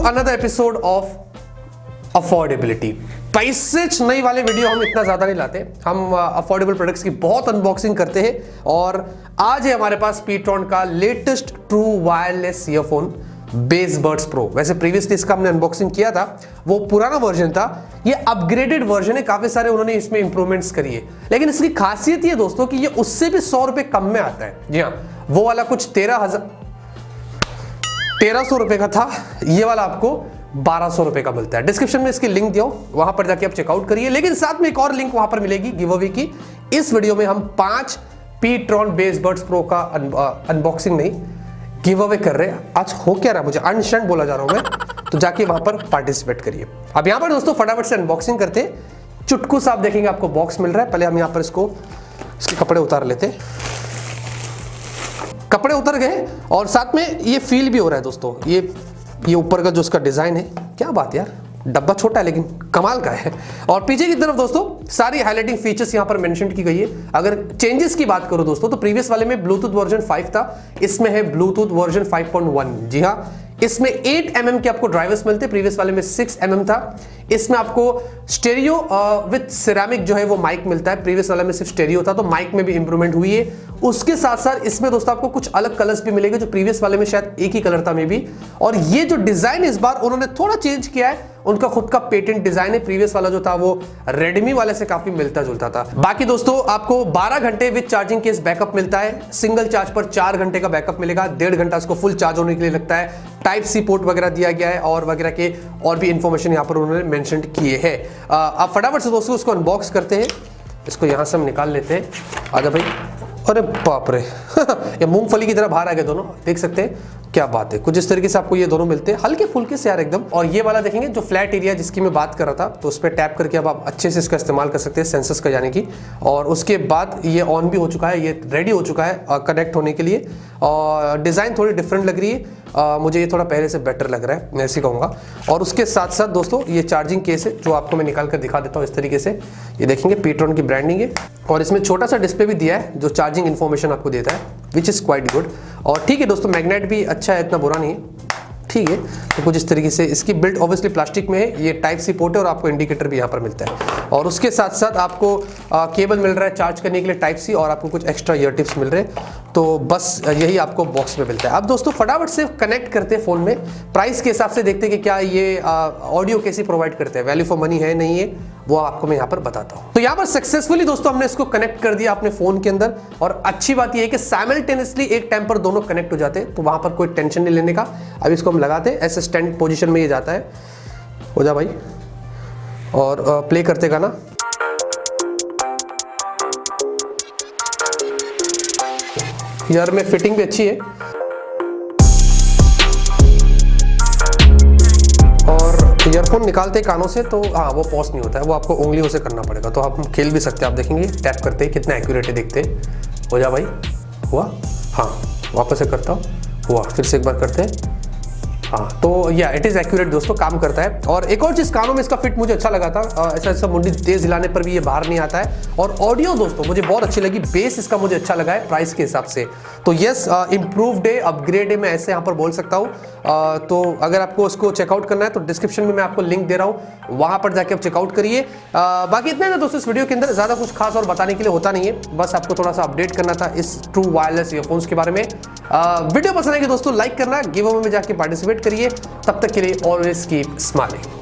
Another episode of affordability. पैसे नहीं वाले वीडियो हम इतना ज्यादा नहीं लाते, हम अफोर्डेबल प्रोडक्ट्स की बहुत अनबॉक्सिंग करते हैं। और आज है हमारे पास pTron का latest true wireless earphone Bassbuds Pro. वैसे प्रीवियसली इसका हमने अनबॉक्सिंग किया था, वो पुराना वर्जन था, ये अपग्रेडेड वर्जन है, काफी सारे उन्होंने इसमें इंप्रूवमेंट्स करी है। लेकिन इसकी खासियत ये दोस्तों कि ये उससे भी 100 रुपए कम में आता है। जी हाँ, वो वाला कुछ 1300 रुपए का था, ये वाला आपको 1200 रुपए का मिलता है। डिस्क्रिप्शन में इसकी लिंक दियो, वहां पर जाके आप चेकआउट करिए। लेकिन साथ में एक और लिंक वहां पर मिलेगी गिव अवे की। इस वीडियो में हम 5 pTron बेसबड्स प्रो का अनबॉक्सिंग नहीं गिव अवे कर रहे हैं। आज हो क्या रहा है, मुझे अनशन बोला जा रहा हूं मैं, तो जाके वहां पर पार्टिसिपेट करिए। अब यहां पर दोस्तों फटाफट से अनबॉक्सिंग करते हैं। चुटकू सा आप देखेंगे आपको बॉक्स मिल रहा है। पहले हम यहां पर इसके कपड़े उतार लेते हैं। कपड़े उतर गए और साथ में ये फील भी हो रहा है दोस्तों। ये ऊपर का जो उसका डिजाइन है, क्या बात यार, डब्बा छोटा है लेकिन कमाल का है। और पीछे की तरफ दोस्तों सारी हाइलाइटिंग फीचर्स यहां पर मेंशन की गई है। अगर चेंजेस की बात करो दोस्तों, तो प्रीवियस वाले में ब्लूटूथ वर्जन 5 था, इसमें है ब्लूटूथ वर्जन 5.1। जी हाँ, इसमें 8 mm के आपको ड्राइवर्स मिलते, प्रीवियस वाले में 6 mm था। इसमें आपको स्टेरियो विद सिरेमिक जो है वो माइक मिलता है, प्रीवियस वाले में सिर्फ स्टेरियो था, तो माइक में भी इंप्रूवमेंट हुई है। उसके साथ साथ इसमें दोस्तों आपको कुछ अलग कलर्स भी मिलेंगे, जो प्रीवियस वाले में शायद एक ही कलर था मे बी। और ये जो डिजाइन इस बार उन्होंने थोड़ा चेंज किया है, उनका खुद का पेटेंट डिजाइन है। प्रीवियस वाला जो था वो रेडमी वाले से काफी मिलता जुलता था। बाकी दोस्तों आपको 12 घंटे विद चार्जिंग केस बैकअप मिलता है। सिंगल चार्ज पर 4 घंटे का बैकअप मिलेगा, 1.5 घंटा इसको फुल चार्ज होने के लिए लगता है। टाइप सी पोर्ट वगैरह दिया गया है और वगैरह के और भी इंफॉर्मेशन यहाँ पर उन्होंने मेंशन किए हैं। अब फटाफट से दोस्तों इसको अनबॉक्स करते हैं। इसको यहाँ से हम निकाल लेते हैं। आजा भाई, अरे बाप रे ये मूंगफली की तरह बाहर आ गए दोनों, देख सकते हैं, क्या बात है। कुछ इस तरीके से आपको ये दोनों मिलते हैं, हल्के फुल्के से यार एकदम। और ये वाला देखेंगे जो फ्लैट एरिया जिसकी मैं बात कर रहा था, तो उस पर टैप करके अब आप अच्छे से इसका इस्तेमाल कर सकते हैं, सेंसर्स का यानी कि। और उसके बाद ये ऑन भी हो चुका है, ये रेडी हो चुका है कनेक्ट होने के लिए। और डिज़ाइन थोड़ी डिफरेंट लग रही है, मुझे ये थोड़ा पहले से बेटर लग रहा है, मैं ऐसे कहूँगा। और उसके साथ साथ दोस्तों ये चार्जिंग केस है, जो आपको मैं निकाल कर दिखा देता हूँ इस तरीके से। ये देखेंगे pTron की ब्रांडिंग है और इसमें छोटा सा डिस्प्ले भी दिया है जो चार्जिंग इन्फॉर्मेशन आपको देता है, विच इज़ क्वाइट गुड। और ठीक है दोस्तों, मैग्नेट भी अच्छा है, इतना बुरा नहीं है, ठीक है। तो कुछ इस तरीके से इसकी बिल्ड ऑब्वियसली प्लास्टिक में है, ये टाइप सी पोर्ट है और आपको इंडिकेटर भी यहाँ पर मिलता है। और उसके साथ साथ आपको केबल मिल रहा है चार्ज करने के लिए टाइप सी, और आपको कुछ एक्स्ट्रा ईयर टिप्स मिल रहे हैं। तो बस यही आपको बॉक्स में मिलता है। अब दोस्तों फटाफट से कनेक्ट करते हैं फ़ोन में। प्राइस के हिसाब से देखते हैं कि क्या ये ऑडियो कैसी प्रोवाइड करते हैं, वैल्यू फॉर मनी है नहीं है, वो आपको मैं यहाँ पर बताता हूँ। तो यहाँ पर सक्सेसफुली दोस्तों हमने इसको कनेक्ट कर दिया अपने फोन के अंदर। और अच्छी बात यह है कि साइमल्टेनियसली एक टाइम पर दोनों कनेक्ट हो जाते हैं, तो वहां पर कोई टेंशन नहीं लेने का। अब इसको हम लगाते हैं, ऐसे स्टैंड पोजीशन में ये जाता है। हो जा भाई, और प्ले करते गाना। यार में फिटिंग भी अच्छी है, और ईयरफोन निकालते कानों से तो हाँ वो पॉज नहीं होता है, वो आपको उंगलियों से करना पड़ेगा। तो हम खेल भी सकते हैं, आप देखेंगे टैप करते हैं कितना एक्यूरेट है, देखते हैं। हो जा भाई, हुआ, हाँ वापस से करता हूँ, हुआ, फिर से एक बार करते हैं, हाँ। तो या इट इज़ एक्यूरेट दोस्तों, काम करता है। और एक और चीज़, कानों में इसका फिट मुझे अच्छा लगा था, ऐसा ऐसा मुंडी तेज हिलाने पर भी ये बाहर नहीं आता है। और ऑडियो दोस्तों मुझे बहुत अच्छी लगी, बेस इसका मुझे अच्छा लगा है प्राइस के हिसाब से। तो यस, इम्प्रूव्ड है, अपग्रेड है, मैं ऐसे यहाँ पर बोल सकता हूँ। तो अगर आपको उसको चेकआउट करना है तो डिस्क्रिप्शन में मैं आपको लिंक दे रहा हूँ, वहाँ पर जाके आप चेकआउट करिए। बाकी इतना है ना दोस्तों, इस वीडियो के अंदर ज़्यादा कुछ खास और बताने के लिए होता नहीं है, बस आपको थोड़ा सा अपडेट करना था इस ट्रू वायरलेस ईयरफोन्स के बारे में। वीडियो पसंद आएगी दोस्तों लाइक करना, गिव अवे में जाके पार्टिसिपेट करिए। तब तक के लिए ऑलवेज कीप स्माइलिंग।